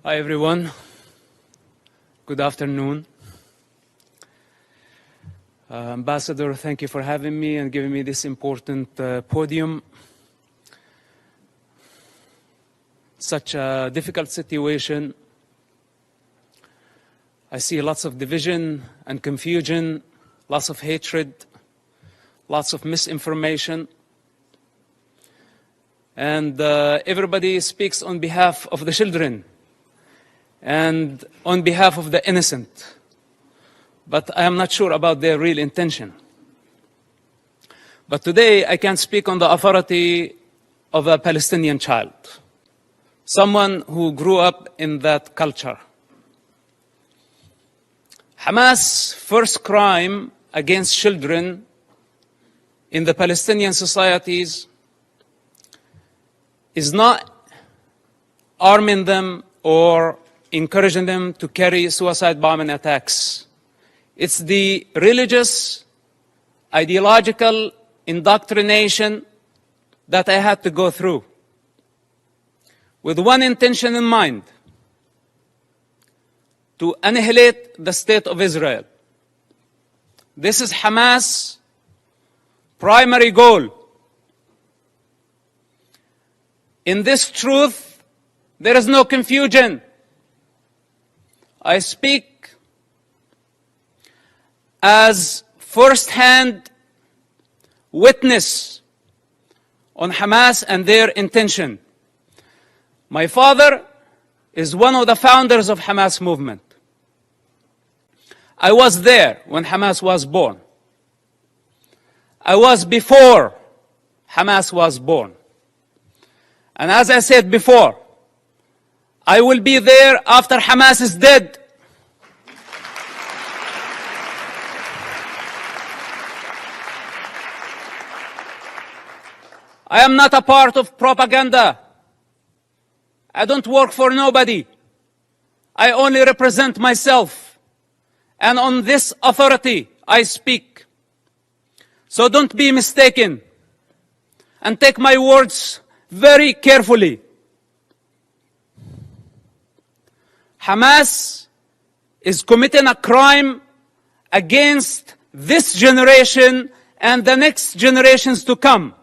Hi, everyone. Good afternoon. Ambassador, thank you for having me and giving me this important podium. Such a difficult situation. I see lots of division and confusion, lots of hatred, lots of misinformation. And everybody speaks on behalf of the children and on behalf of the innocent. But I am not sure about their real intention. But today I can speak on the authority of a Palestinian child, someone who grew up in that culture. Hamas' first crime against children in the Palestinian societies is not arming them or encouraging them to carry suicide bombing attacks. It's the religious, ideological indoctrination that I had to go through, with one intention in mind: to annihilate the state of Israel. This is Hamas' primary goal. In this truth, there is no confusion. I speak as first-hand witness on Hamas and their intention. My father is one of the founders of Hamas movement. I was there when Hamas was born. I was before Hamas was born. And as I said before, I will be there after Hamas is dead. I am not a part of propaganda. I don't work for nobody. I only represent myself. And on this authority, I speak. So don't be mistaken. And take my words very carefully. Hamas is committing a crime against this generation and the next generations to come.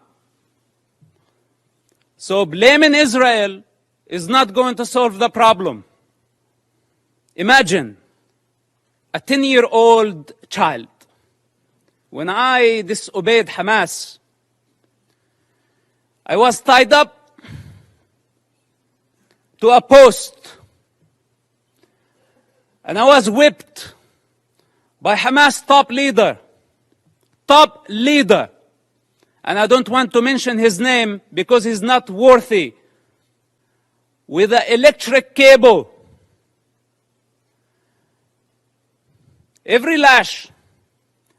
So blaming Israel is not going to solve the problem. Imagine a 10-year-old child. When I disobeyed Hamas, I was tied up to a post, and I was whipped by Hamas top leader. And I don't want to mention his name because he's not worthy, with an electric cable. Every lash,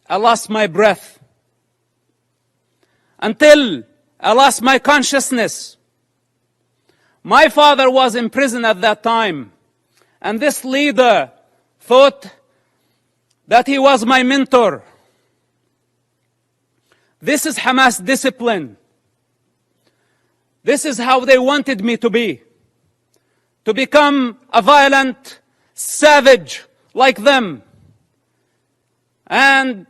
I lost my breath until I lost my consciousness. My father was in prison at that time, and this leader thought that he was my mentor. This is Hamas discipline. This is how they wanted me to be. To become a violent savage like them. And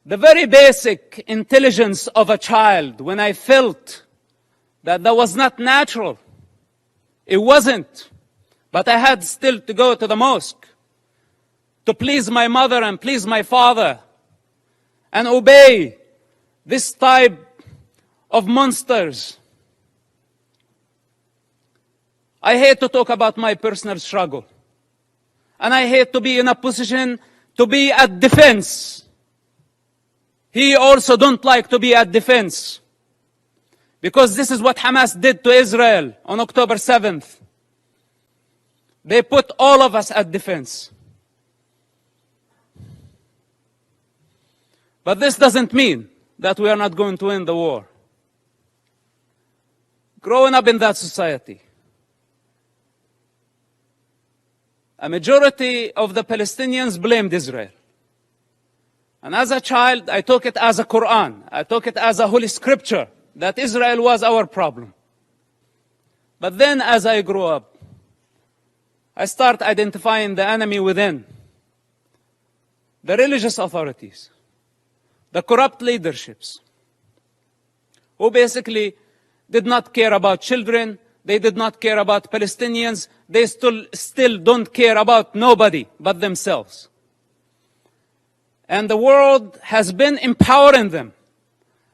the very basic intelligence of a child, when I felt that was not natural, it wasn't. But I had still to go to the mosque to please my mother and please my father and obey this type of monsters. I hate to talk about my personal struggle. And I hate to be in a position to be at defense. He also don't like to be at defense. Because this is what Hamas did to Israel on October 7th. They put all of us at defense. But this doesn't mean that we are not going to win the war. Growing up in that society, a majority of the Palestinians blamed Israel. And as a child, I took it as a Quran. I took it as a holy scripture that Israel was our problem. But then as I grew up, I start identifying the enemy within. The religious authorities, the corrupt leaderships, who basically did not care about children, they did not care about Palestinians, they still don't care about nobody but themselves. And the world has been empowering them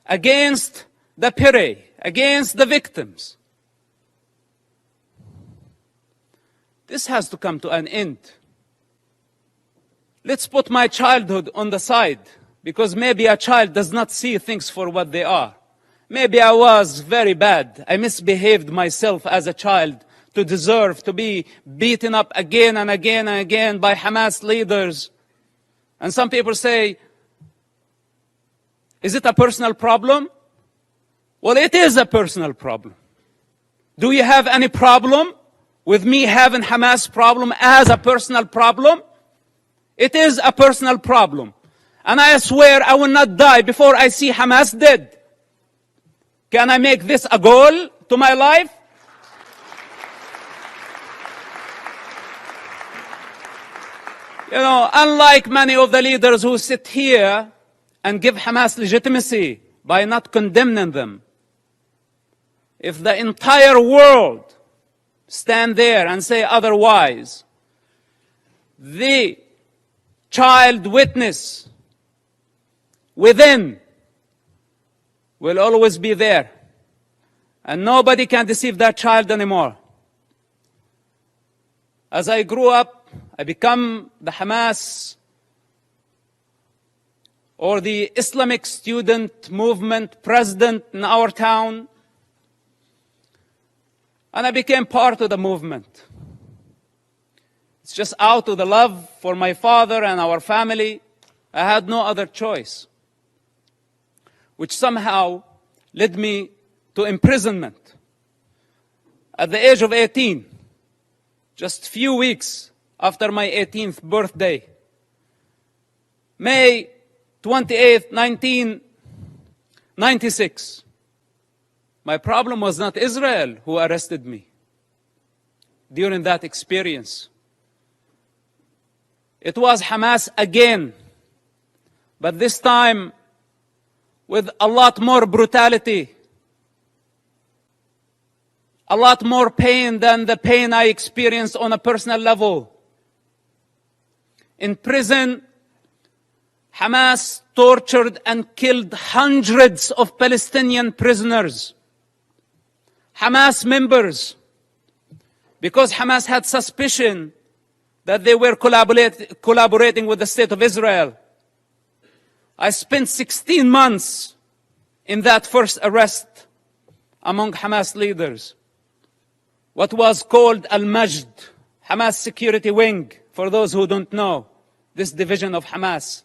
against the prey, against the victims. This has to come to an end. Let's put my childhood on the side, because maybe a child does not see things for what they are. Maybe I was very bad. I misbehaved myself as a child to deserve to be beaten up again and again and again by Hamas leaders. And some people say, is it a personal problem? Well, it is a personal problem. Do you have any problem with me having Hamas problem as a personal problem? It is a personal problem. And I swear I will not die before I see Hamas dead. Can I make this a goal to my life? You know, unlike many of the leaders who sit here and give Hamas legitimacy by not condemning them, if the entire world stand there and say otherwise, the child witness within will always be there. And nobody can deceive that child anymore. As I grew up, I become the Hamas or the Islamic student movement president in our town. And I became part of the movement. It's just out of the love for my father and our family. I had no other choice, which somehow led me to imprisonment. At the age of 18, just few weeks after my 18th birthday, May 28, 1996, my problem was not Israel who arrested me during that experience. It was Hamas again, but this time with a lot more brutality, a lot more pain than the pain I experienced on a personal level. In prison, Hamas tortured and killed hundreds of Palestinian prisoners, Hamas members, because Hamas had suspicion that they were collaborating with the State of Israel. I spent 16 months in that first arrest among Hamas leaders. What was called Al-Majd, Hamas security wing, for those who don't know, this division of Hamas.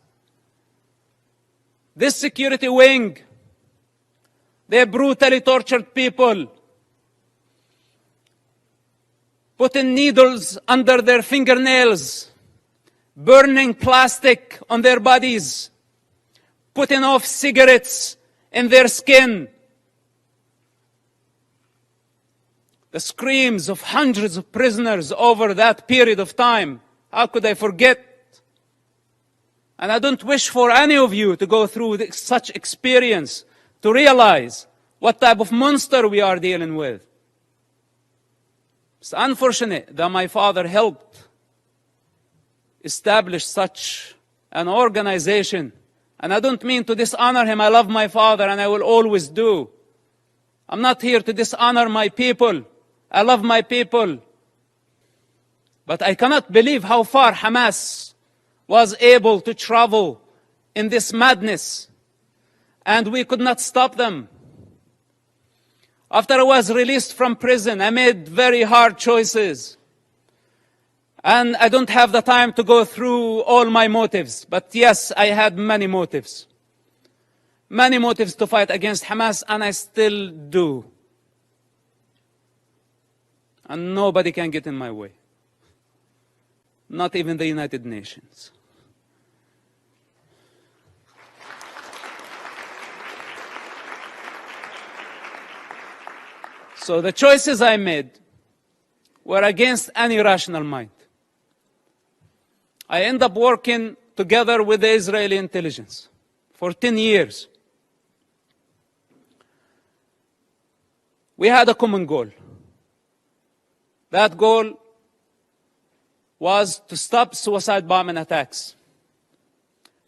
This security wing, they brutally tortured people, putting needles under their fingernails, burning plastic on their bodies, putting off cigarettes in their skin. The screams of hundreds of prisoners over that period of time, how could I forget? And I don't wish for any of you to go through such experience to realize what type of monster we are dealing with. It's unfortunate that my father helped establish such an organization. And I don't mean to dishonor him. I love my father and I will always do. I'm not here to dishonor my people. I love my people. But I cannot believe how far Hamas was able to travel in this madness. And we could not stop them. After I was released from prison, I made very hard choices. And I don't have the time to go through all my motives. But yes, I had many motives. Many motives to fight against Hamas, and I still do. And nobody can get in my way. Not even the United Nations. So the choices I made were against any rational mind. I ended up working together with the Israeli intelligence for 10 years. We had a common goal. That goal was to stop suicide bombing attacks.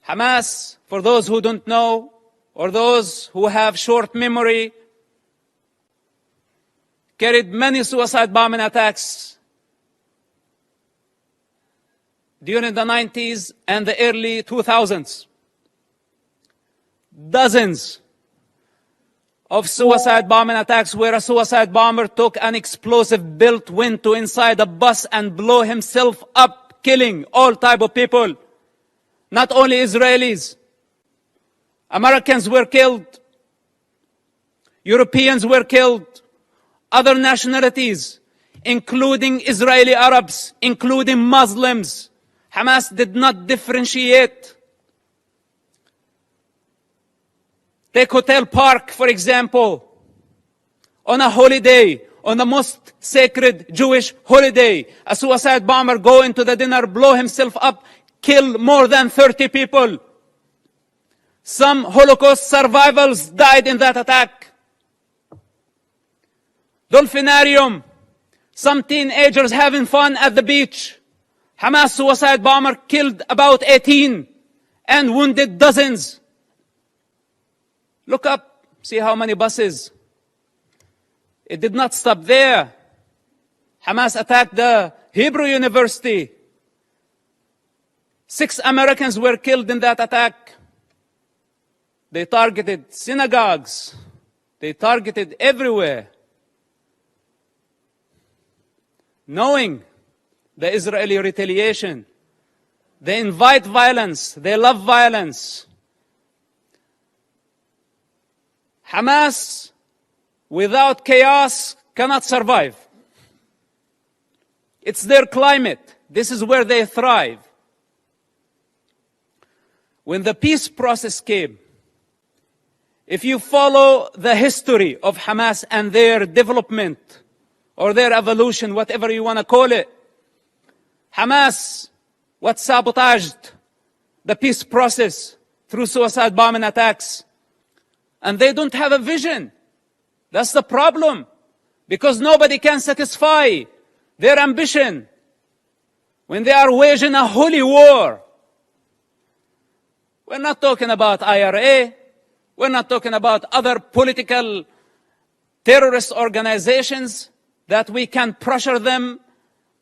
Hamas, for those who don't know, or those who have short memory, carried many suicide bombing attacks during the 90s and the early 2000s. Dozens of suicide bombing attacks where a suicide bomber took an explosive built went to inside a bus and blew himself up, killing all type of people. Not only Israelis. Americans were killed. Europeans were killed. Other nationalities, including Israeli Arabs, including Muslims. Hamas did not differentiate. Take Hotel Park, for example. On a holiday, on the most sacred Jewish holiday, a suicide bomber go into the dinner, blow himself up, kill more than 30 people. Some Holocaust survivors died in that attack. Dolphinarium, some teenagers having fun at the beach. Hamas suicide bomber killed about 18 and wounded dozens. Look up, see how many buses. It did not stop there. Hamas attacked the Hebrew University. 6 Americans were killed in that attack. They targeted synagogues. They targeted everywhere. Knowing the Israeli retaliation, they invite violence. They love violence. Hamas, without chaos, cannot survive. It's their climate. This is where they thrive. When the peace process came, if you follow the history of Hamas and their development or their evolution, whatever you want to call it, Hamas, what sabotaged the peace process through suicide bombing attacks. And they don't have a vision. That's the problem. Because nobody can satisfy their ambition when they are waging a holy war. We're not talking about IRA. We're not talking about other political terrorist organizations that we can pressure them,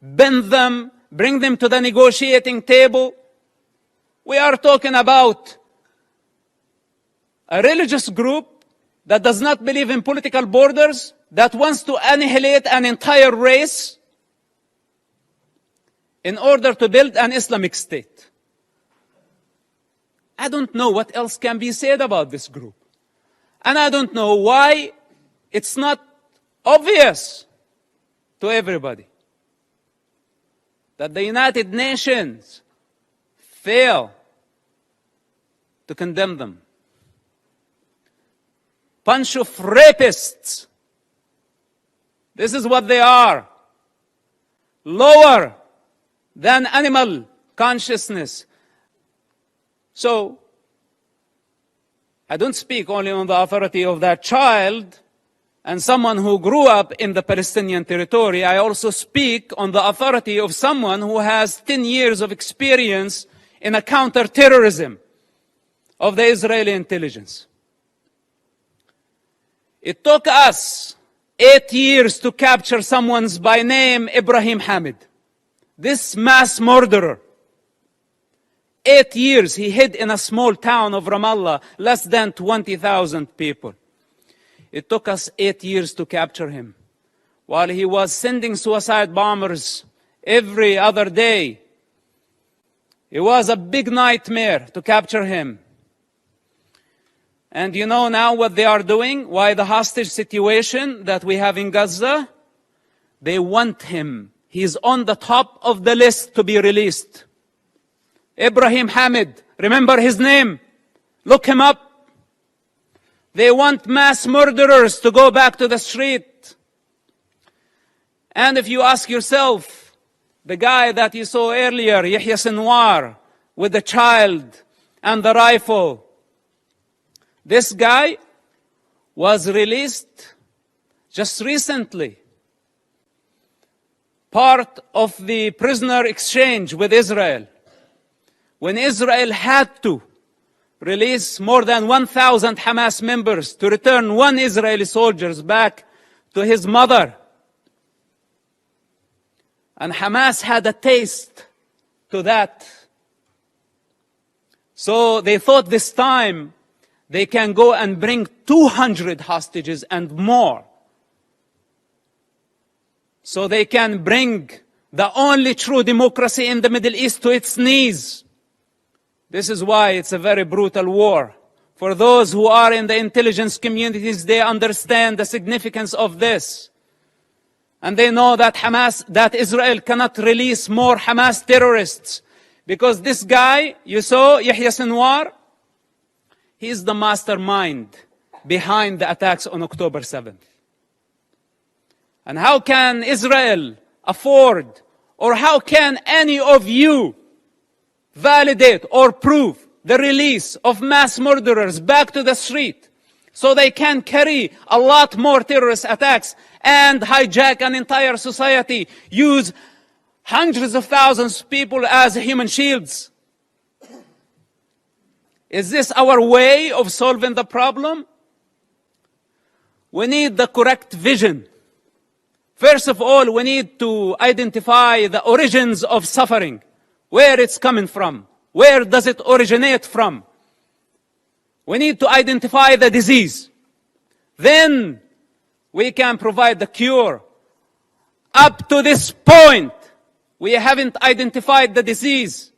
bend them, bring them to the negotiating table. We are talking about a religious group that does not believe in political borders, that wants to annihilate an entire race in order to build an Islamic state. I don't know what else can be said about this group. And I don't know why it's not obvious to everybody that the United Nations fail to condemn them. Bunch of rapists. This is what they are. Lower than animal consciousness. So, I don't speak only on the authority of that child and someone who grew up in the Palestinian territory. I also speak on the authority of someone who has 10 years of experience in a counterterrorism of the Israeli intelligence. It took us 8 years to capture someone by name Ibrahim Hamid. This mass murderer. 8 years he hid in a small town of Ramallah, less than 20,000 people. It took us 8 years to capture him. While he was sending suicide bombers every other day, it was a big nightmare to capture him. And you know now what they are doing? Why the hostage situation that we have in Gaza? They want him. He's on the top of the list to be released. Ibrahim Hamid, remember his name. Look him up. They want mass murderers to go back to the street. And if you ask yourself, the guy that you saw earlier, Yahya Sinwar, with the child and the rifle, this guy was released just recently, part of the prisoner exchange with Israel, when Israel had to release more than 1,000 Hamas members to return one Israeli soldier back to his mother. And Hamas had a taste to that. So they thought this time they can go and bring 200 hostages and more. So they can bring the only true democracy in the Middle East to its knees. This is why it's a very brutal war. For those who are in the intelligence communities, they understand the significance of this. And they know that that Israel cannot release more Hamas terrorists. Because this guy, you saw, Yahya Sinwar, he is the mastermind behind the attacks on October 7th. And how can Israel afford, or how can any of you validate or prove the release of mass murderers back to the street so they can carry a lot more terrorist attacks and hijack an entire society, use hundreds of thousands of people as human shields? Is this our way of solving the problem? We need the correct vision. First of all, we need to identify the origins of suffering, where it's coming from, where does it originate from. We need to identify the disease. Then we can provide the cure. Up to this point, we haven't identified the disease.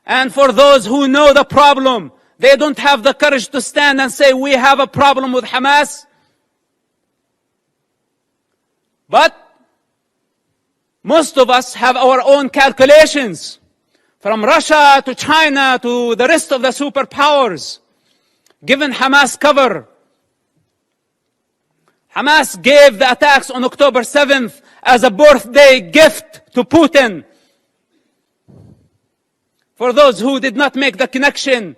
And for those who know the problem, they don't have the courage to stand and say, we have a problem with Hamas. But most of us have our own calculations. From Russia to China to the rest of the superpowers, given Hamas cover. Hamas gave the attacks on October 7th as a birthday gift to Putin. For those who did not make the connection.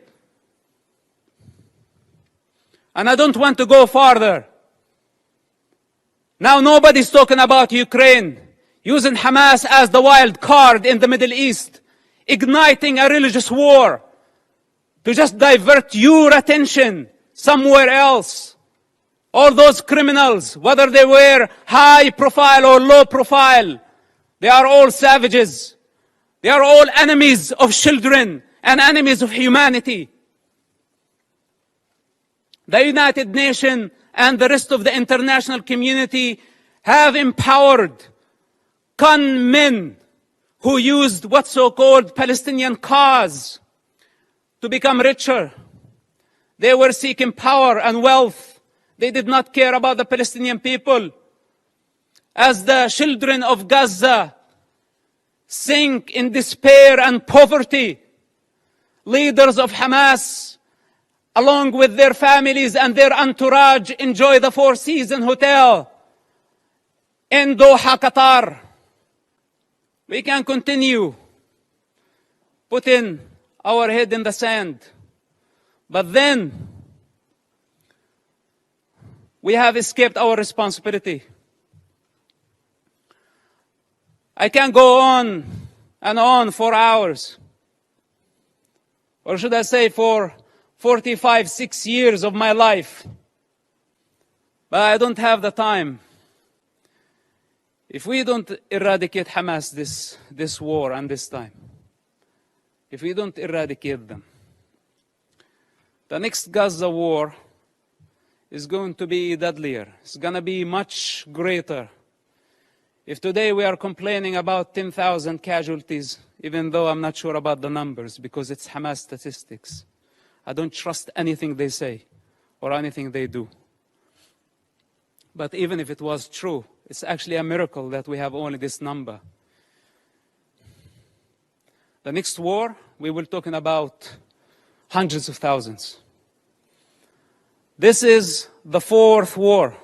And I don't want to go farther. Now nobody's talking about Ukraine, using Hamas as the wild card in the Middle East, igniting a religious war to just divert your attention somewhere else. All those criminals, whether they were high profile or low profile, they are all savages. They are all enemies of children and enemies of humanity. The United Nations and the rest of the international community have empowered con men who used what's so-called Palestinian cause to become richer. They were seeking power and wealth. They did not care about the Palestinian people. As the children of Gaza sink in despair and poverty, leaders of Hamas, along with their families and their entourage, enjoy the Four Seasons Hotel in Doha, Qatar. We can continue putting our head in the sand. But then we have escaped our responsibility. I can go on and on for hours. Or should I say for 46 years of my life. But I don't have the time. If we don't eradicate Hamas this war and this time, if we don't eradicate them, the next Gaza war is going to be deadlier. It's going to be much greater. If today we are complaining about 10,000 casualties, even though I'm not sure about the numbers because it's Hamas statistics, I don't trust anything they say or anything they do. But even if it was true, it's actually a miracle that we have only this number. The next war, we will be talking about hundreds of thousands. This is the fourth war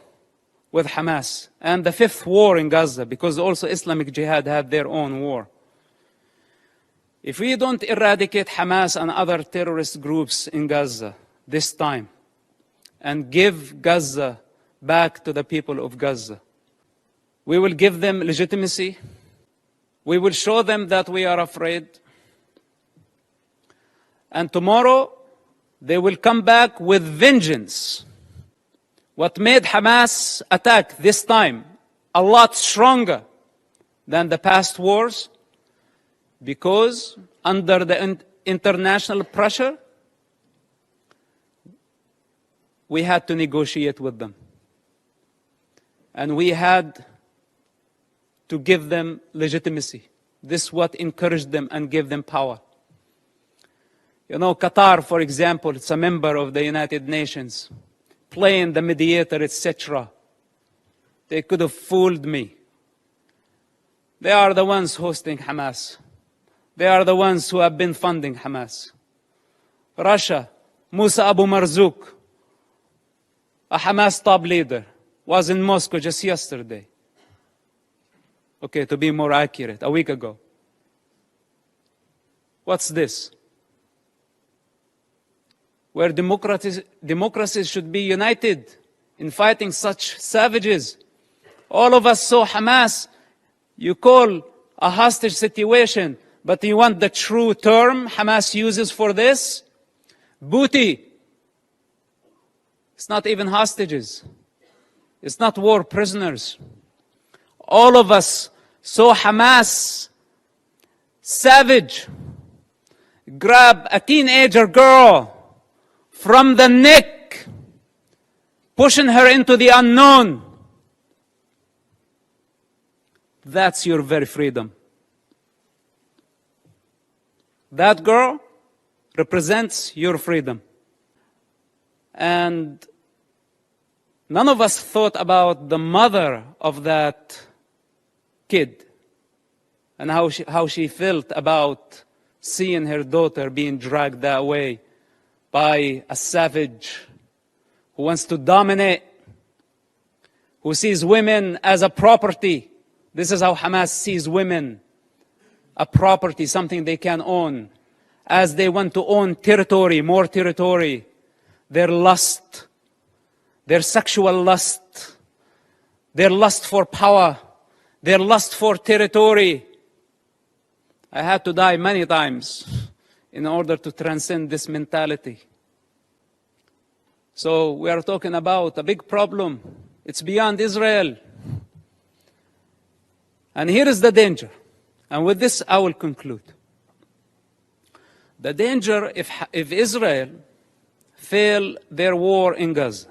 with Hamas and the fifth war in Gaza, because also Islamic Jihad had their own war. If we don't eradicate Hamas and other terrorist groups in Gaza this time and give Gaza back to the people of Gaza, we will give them legitimacy. We will show them that we are afraid. And tomorrow, they will come back with vengeance. What made Hamas attack this time a lot stronger than the past wars, because under the international pressure, we had to negotiate with them. And we had to give them legitimacy. This is what encouraged them and gave them power. You know, Qatar, for example, it's a member of the United Nations, playing the mediator, etc. They could have fooled me. They are the ones hosting Hamas. They are the ones who have been funding Hamas. Russia, Musa Abu Marzouk, a Hamas top leader, was in Moscow just yesterday. Okay, to be more accurate, a week ago. What's this? Where democracies should be united in fighting such savages. All of us saw Hamas. You call a hostage situation, but you want the true term Hamas uses for this? Booty. It's not even hostages. It's not war prisoners. All of us saw Hamas, savage, grab a teenager girl from the neck, pushing her into the unknown. That's your very freedom. That girl represents your freedom. And none of us thought about the mother of that kid and how she felt about seeing her daughter being dragged that way by a savage who wants to dominate, who sees women as a property. This is how Hamas sees women, a property, something they can own. As they want to own territory, more territory, their lust, their sexual lust, their lust for power, their lust for territory. I had to die many times in order to transcend this mentality. So we are talking about a big problem. It's beyond Israel. And here is the danger. And with this, I will conclude. The danger if Israel fail their war in Gaza,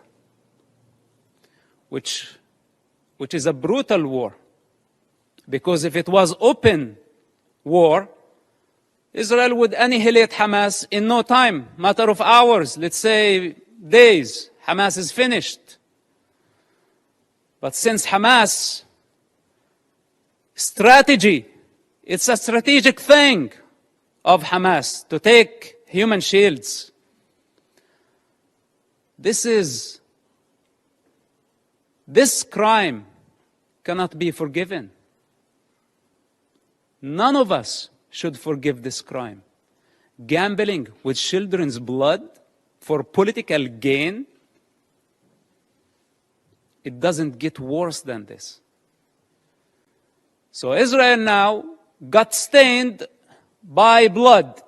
which is a brutal war, because if it was open war, Israel would annihilate Hamas in no time, matter of hours, let's say days. Hamas is finished. But since Hamas strategy, it's a strategic thing of Hamas to take human shields. This crime cannot be forgiven. None of us should forgive this crime. Gambling with children's blood for political gain, it doesn't get worse than this. So Israel now got stained by blood.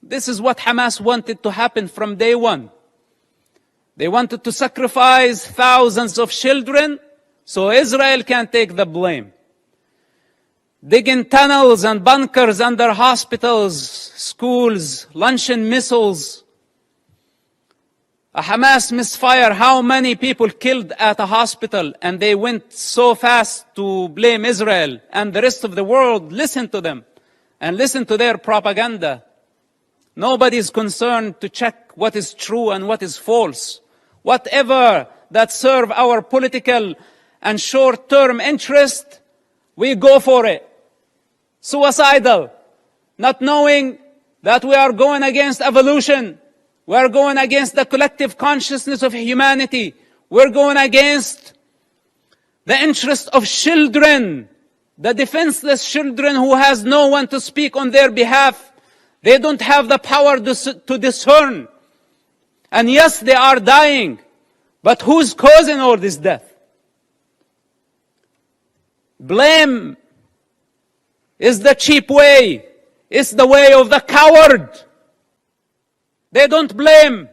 This is what Hamas wanted to happen from day one. They wanted to sacrifice thousands of children so Israel can take the blame. Digging tunnels and bunkers under hospitals, schools, launching missiles. A Hamas misfire, how many people killed at a hospital, and they went so fast to blame Israel, and the rest of the world listened to them and listened to their propaganda. Nobody is concerned to check what is true and what is false. Whatever that serve our political and short-term interest, we go for it. Suicidal, not knowing that we are going against evolution. We are going against the collective consciousness of humanity. We're going against the interest of children, the defenseless children who has no one to speak on their behalf. They don't have the power to discern. And yes, they are dying. But who's causing all this death? Blame is the cheap way. It's the way of the coward. They don't blame.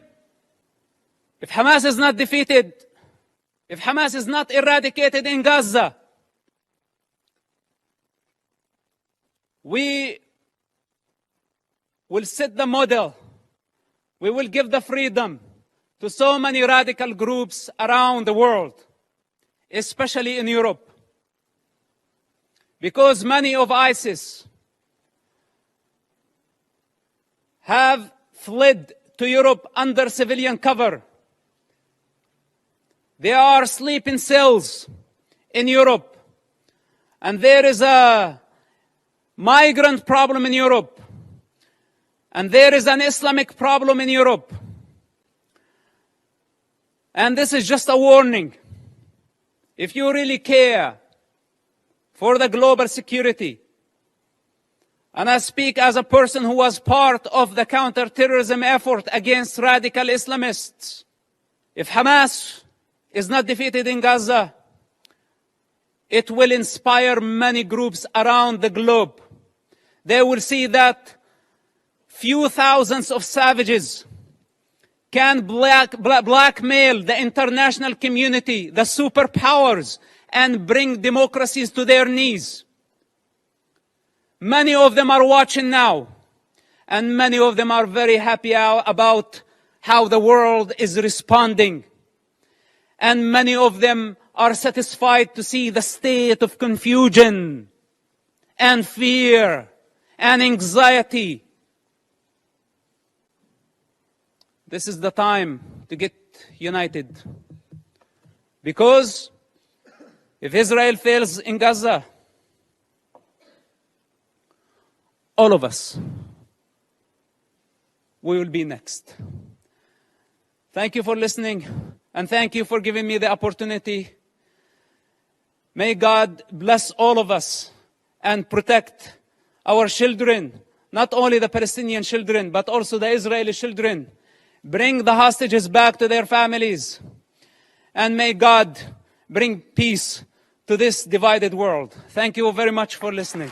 If Hamas is not defeated, if Hamas is not eradicated in Gaza, we will set the model. We will give the freedom to so many radical groups around the world, especially in Europe. Because many of ISIS have fled to Europe under civilian cover. They are sleeping cells in Europe. And there is a migrant problem in Europe. And there is an Islamic problem in Europe. And this is just a warning. If you really care for the global security, and I speak as a person who was part of the counterterrorism effort against radical Islamists, if Hamas is not defeated in Gaza, it will inspire many groups around the globe. They will see that few thousands of savages can blackmail the international community, the superpowers, and bring democracies to their knees. Many of them are watching now, and many of them are very happy about how the world is responding. And many of them are satisfied to see the state of confusion and fear and anxiety. This is the time to get united. Because if Israel fails in Gaza, all of us, we will be next. Thank you for listening, and thank you for giving me the opportunity. May God bless all of us and protect our children, not only the Palestinian children, but also the Israeli children. Bring the hostages back to their families. And may God bring peace to this divided world. Thank you very much for listening.